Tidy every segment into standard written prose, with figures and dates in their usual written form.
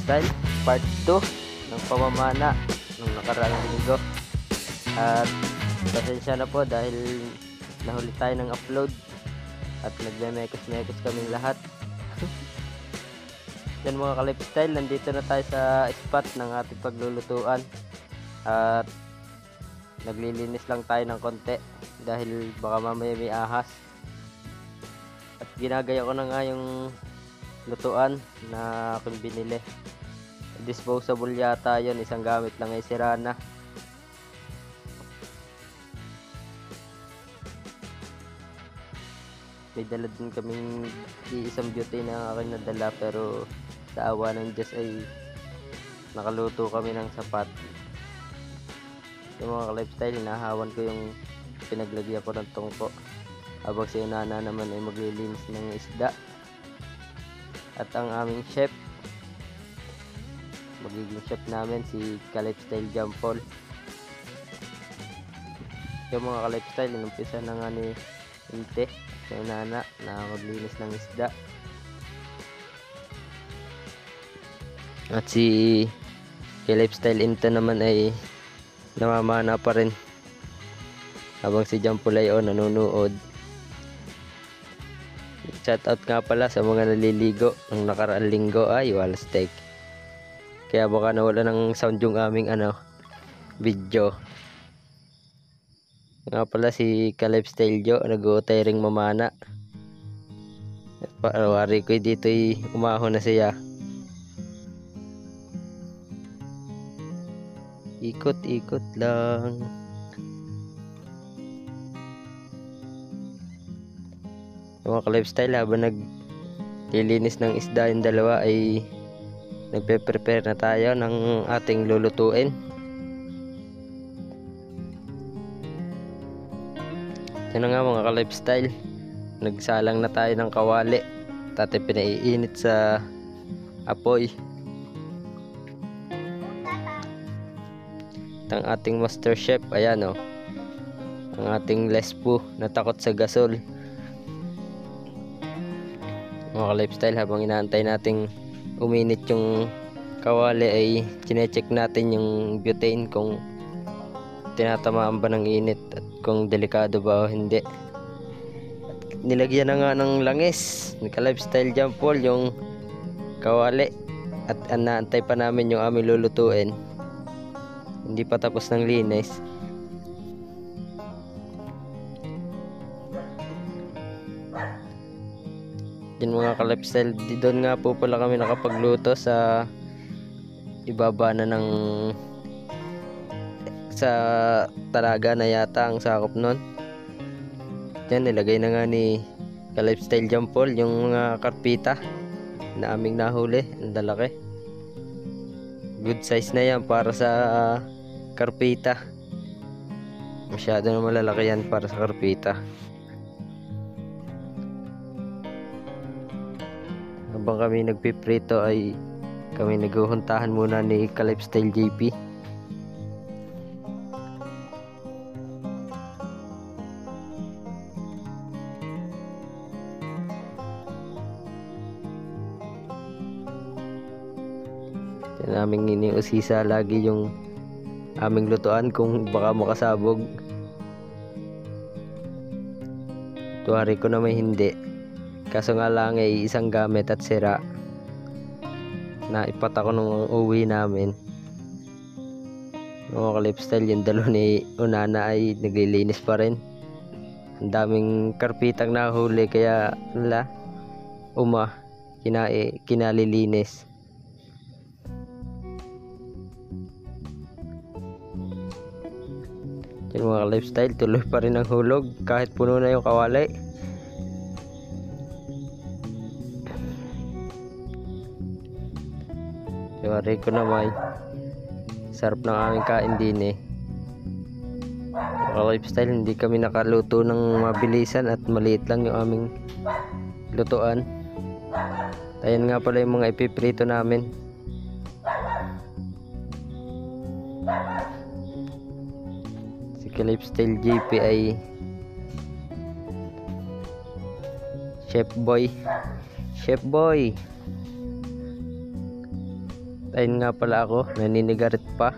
Lifestyle Part 2 ng pamamana nung nakaraang linggo. At pasensya na po dahil nahuli tayo ng upload at nagme-mekos-mekos kaming lahat. Yan mga ka-lifestyle, nandito na tayo sa spot ng ating paglulutuan at naglilinis lang tayo ng konti dahil baka mamaya may ahas. At ginagaya ko na nga yung lutuan na aking binili. Disposable yata yun, isang gamit lang ay sira na. May dala din kaming isang beauty na aking nadala, pero sa awa ng Diyos ay nakaluto kami ng sapat. Yung mga lifestyle, hinahawan ko yung pinaglagyan ko ng tungko habang si Nana naman ay maglilinis ng isda. At ang aming chef, magiging chef namin si Ka-Lifestyle Jampol. Yung mga ka-lifestyle, inumpisa na nga ni Inte, yung Nana, na maglinis ng isda. At si Ka-Lifestyle Inte naman ay namamana pa rin habang si Jampol ay nanonood. Shout out nga pala sa mga naliligo ng nakaraang linggo. Ay, wala steak. Kaya baka nawala ng sound yung aming video. Nga pala si Ka-Lifestyle Jo, nag-uutay ring mamana. Wari ko dito umahon na siya. Ikot-ikot lang. Mga ka-lifestyle, habang naglilinis ng isda yung dalawa ay nagpe-prepare na tayo ng ating lulutuin. Yan na nga mga ka-lifestyle, nagsalang na tayo ng kawali at pinaiinit sa apoy. Ang ating master chef, ayan ang ating lespo na takot sa gasol. Mga ka-lifestyle, habang inaantay nating uminit yung kawali ay chinecheck natin yung butane kung tinatamaan ba ng init at kung delikado ba o hindi. At nilagyan na nga ng langis ni Ka-Lifestyle Jampol yung kawali at naantay pa namin yung aming lulutuin. Hindi pa tapos ng linis. Yan mga ka-lifestyle, doon nga po pala kami nakapagluto sa ibaba na ng sa talaga na yata ang sakop nun. Yan, nilagay na nga ni Ka-Lifestyle Jampol yung mga karpita na aming nahuli. Ang lalaki, good size na yan para sa karpita. Masyado na malalaki yan para sa karpita. Habang kami nagpiprito ay kami naghuhuntahan muna ni Ka-Lifestyle JP. Yan, aming iniusisa lagi yung aming lutuan kung baka makasabog. Tuwari ko na may hindi. Kaso nga lang ay isang gamit at sira na ipata ko nung uwi namin. Mga ka-lifestyle, yung dalo ni Nana ay naglilinis pa rin. Ang daming karpitang nahuli kaya kinalilinis. Yung mga ka-lifestyle, tuloy pa rin ang hulog kahit puno na yung kawali. Sorry ko naman, sarap ng aming kain din Mga lifestyle, hindi kami nakaluto ng mabilisan at maliit lang yung aming lutuan. Ayan nga pala yung mga ipiprito namin. Si Ka-Lifestyle JP ay Chef Boy. Ayun nga pala ako, naninigarit pa.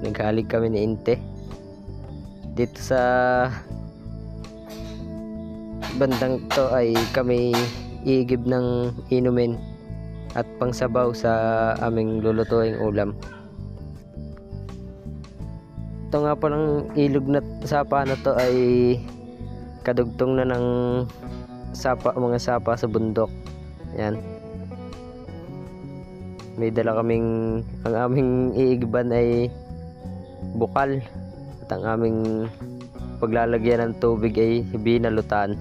Naghalig kami ni Inte dito sa bandang to, ay kami iigib ng inumin at pangsabaw sa aming lulutuing ulam. Ito nga palang ilog na sapa na to ay kadugtong na ng mga sapa sa bundok. Yan, may dala kaming, ang aming iigiban ay bukal at ang aming paglalagyan ng tubig ay binalutan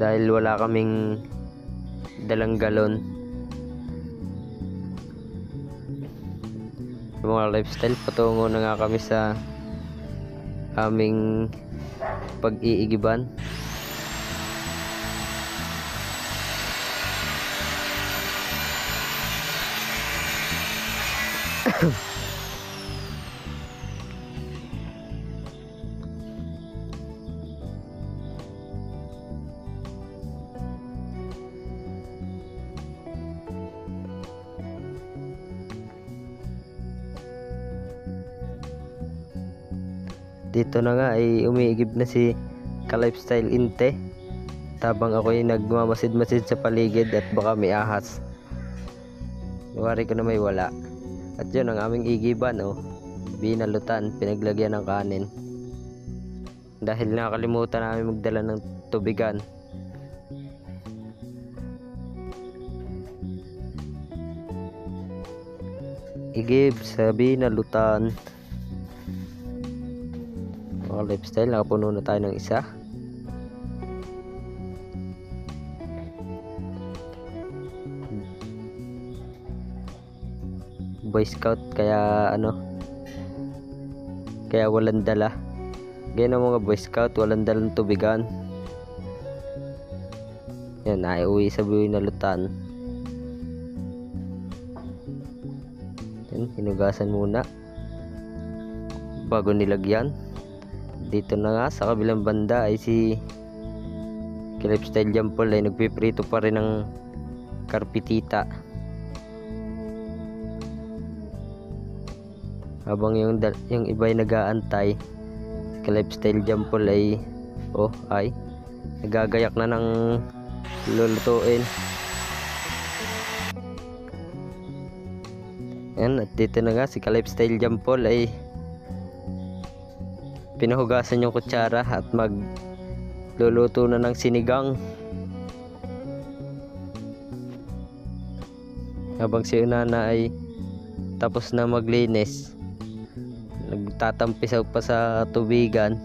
dahil wala kaming dalang galon. Mga lifestyle, patungo na nga kami sa aming pag-iigiban. Dito na nga ay umiigib na si ka-lifestyle Inte, tabang ako ay nagmamasid-masid sa paligid at baka may ahas. Wari ko na may wala. At yun ang aming igiban, oh, binalutan, pinaglagyan ng kanin dahil nakalimutan namin magdala ng tubigan. Igib sa binalutan. Mga lifestyle, nakapuno na tayo ng isa. Boy Scout, kaya kaya walang dala. Ganyan ang mga Boy Scout, walang dalang tubigan. Yan, ay uwi sa binalutan. Yan, hinugasan muna bago nilagyan. Dito na nga sa kabilang banda ay si Lifestyle Jampol ay nagpiprito pa rin ng karpitita, habang yung iba ay nag-aantay. Lifestyle Jampol ay nagagayak na ng lulutuin. Yan, at dito na nga si Lifestyle Jampol ay pinahugasan yung kutsara at magluluto na ng sinigang, habang si Unana ay tapos na maglinis, nagtatampisaw pa sa tubigan.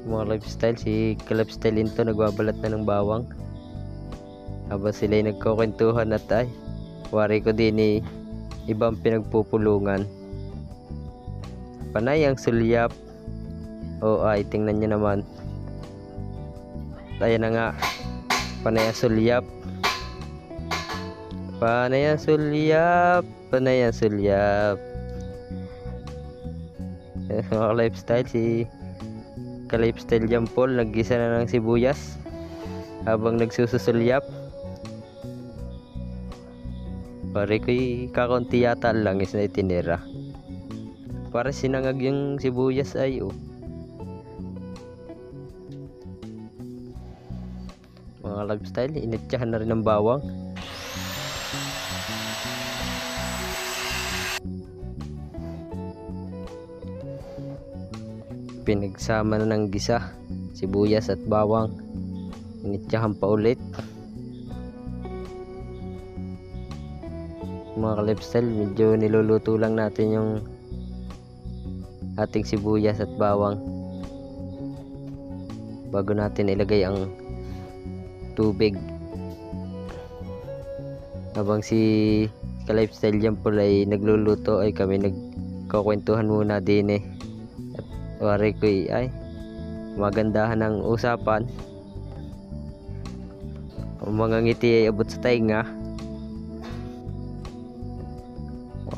Mga lifestyle, si Lifestyle Into nagbabalat na ng bawang, habang sila ay nagkukwentuhan at ay wari ko din ibang pinagpupulungan. Panay ang sulyap. Ay tingnan nyo naman. Ayan na nga, panay ang sulyap. Panay ang sulyap. Panay ang sulyap. Mga lifestyle, si ka-lifestyle Jampol naggisa na ng sibuyas habang nagsususulyap. Pare ko'y kakaunti yata lang is na itinira. Para sinangag yung sibuyas ay Mga lifestyle, initsahan na rin ng bawang. Pinagsama na ng gisa, sibuyas at bawang. Initsahan pa ulit. Mga lifestyle, medyo niluluto lang natin yung ating sibuyas at bawang bago natin ilagay ang tubig. Habang si ka-lifestyle Jampol ay nagluluto ay kami nagkukwentuhan muna din at wari ko ay magandahan ang usapan. Ang mga ngiti ay abot sa tainga.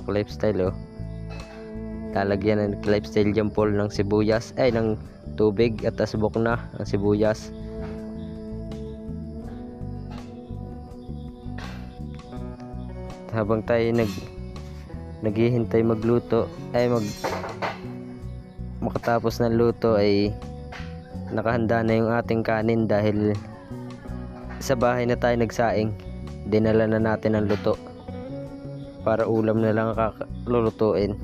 Mga lifestyle lalagyan ng Lifestyle Jampol ng sibuyas ng tubig at asbok na ang sibuyas. habang tayo naghihintay magluto ay makatapos ng luto ay nakahanda na yung ating kanin dahil sa bahay na tayo nagsaing. Dinala na natin ang luto para ulam na lang lulutuin.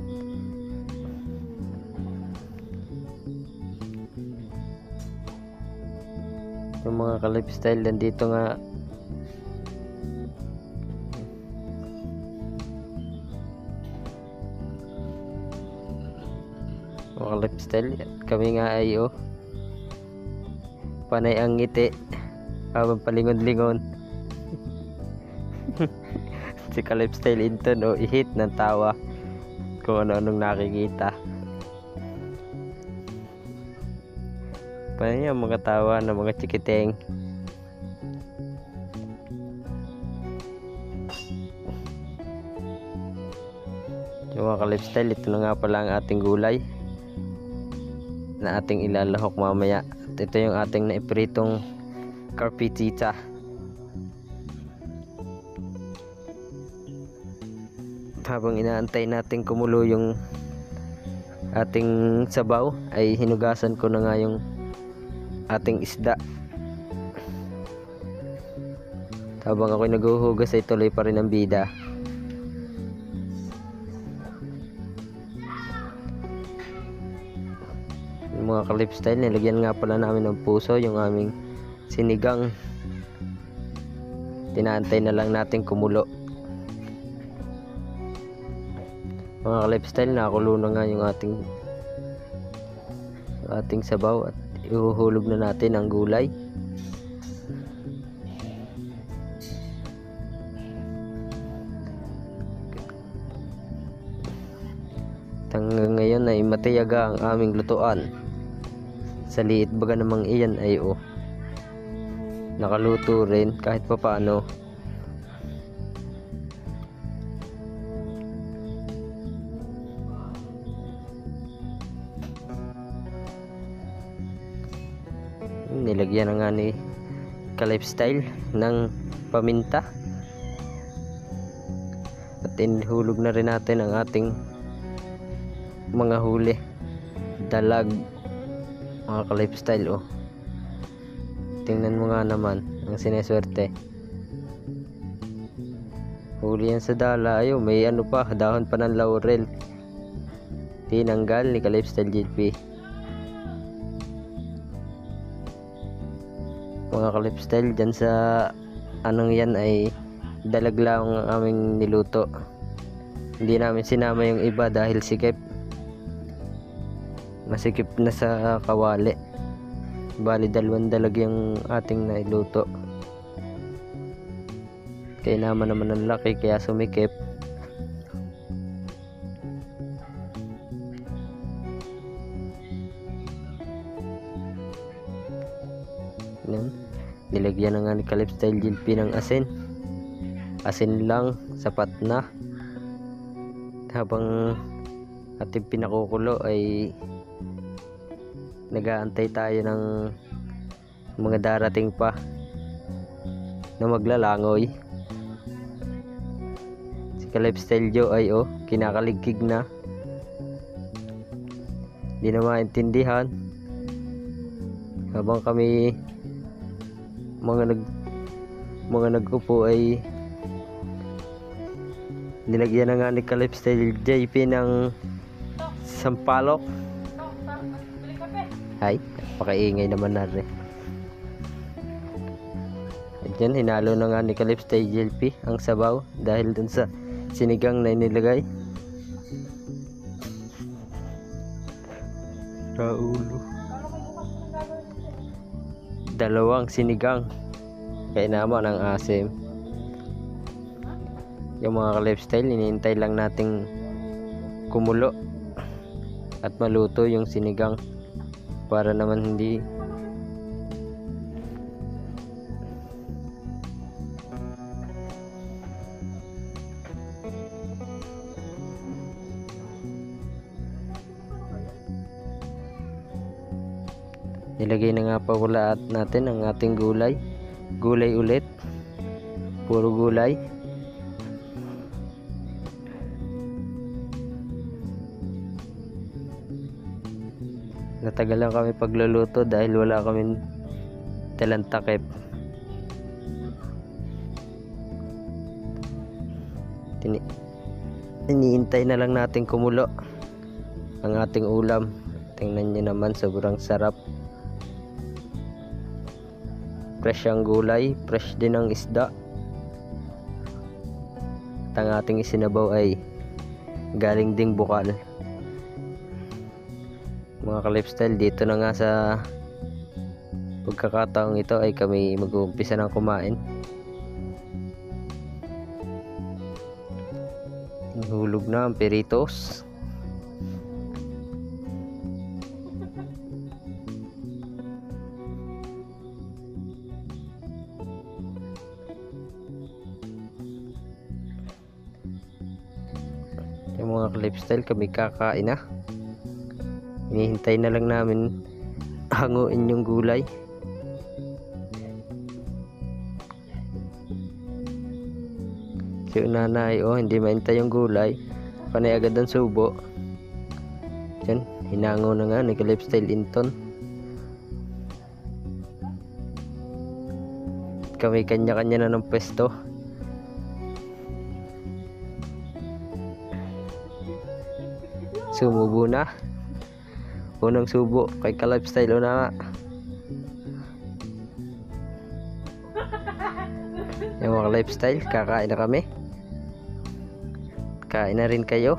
Yung mga ka-lifestyle nandito nga mga lifestyle, kami nga ay panay ang ngiti habang palingon-lingon. Si ka-lifestyle Inton ihit ng tawa kung ano-anong nakikita. Panay ang mga tawa ng mga chikiteng. Yung mga ka-lifestyle, ito na nga pala ang ating gulay na ating ilalahok mamaya. At ito yung ating naipritong carpetita. Habang inaantay natin kumulo yung ating sabaw ay hinugasan ko na nga yung ating isda. Habang ako'y naghuhugas ay tuloy pa rin ang bida. Yung mga ka-lifestyle, nilagyan nga pala namin ng puso yung aming sinigang. Tinaantay na lang natin kumulo. Mga ka-lifestyle, nakakulo na nga yung ating sabaw at ihuhulog na natin ang gulay. Hanggang ngayon ay matiyaga ang aming lutuan. Sa liit baga namang iyan ay nakaluto rin kahit papaano. Nilagyan na nga ni ka-lifestyle ng paminta at inihulog na rin natin ang ating mga huli, dalag, mga ka-lifestyle. Tingnan mo nga naman ang sineswerte. Huli yan sa dala. May pa, dahon pa ng laurel, tinanggal ni ka-lifestyle JP. Mga ka-lifestyle, dyan sa anong yan ay dalag lang ang aming niluto. Hindi namin sinama yung iba dahil masikip na sa kawali. Bali 2 dalag yung ating nailuto. Kaya naman ang laki kaya sumikip. Nilagyan na nga ni ka-lifestyle JP ng asin. Asin lang, sapat na. Habang ating pinakukulo ay nag-aantay tayo ng mga darating pa na maglalangoy. Si ka-lifestyle Joe ay kinakaligkig na. Hindi na maintindihan. Habang kami mga nag-upo ay nilagyan na nga ni ka-lifestyle JP ng sampalok. Ay, pakaingay naman na rin. Diyan, hinalo na nga ni ka-lifestyle JP ang sabaw dahil dun sa sinigang na inilagay. Raulo. 2 sinigang. Kaya naman ang asim. Yung mga ka-lifestyle, hinihintay lang nating kumulo at maluto yung sinigang para naman hindi nilagay na nga pa wala natin ang ating gulay ulit, puro gulay. Natagalan kami pagluluto dahil wala kaming dalang takip. Iniintay na lang natin kumulo ang ating ulam. Tingnan nyo naman, sobrang sarap. Fresh ang gulay, fresh din ang isda. At ang ating isinabaw ay galing ding bukal. Mga ka-lifestyle, dito na nga sa pagkakataong ito ay kami mag-uumpisa ng kumain. Hulog na ang peritos. Yung mga ka-lifestyle, kami kakain na. Hinihintay na lang namin hanguin yung gulay. Si nanay, hindi maintay yung gulay, panay agad ang subo. Diyan, hinango na nga ni ka-lifestyle inton. Kami kanya-kanya na ng pwesto. Sumubo na. Unang subo kay ka-lifestyle una nga. Yung mga lifestyle, kakain na kami. Kain na rin kayo.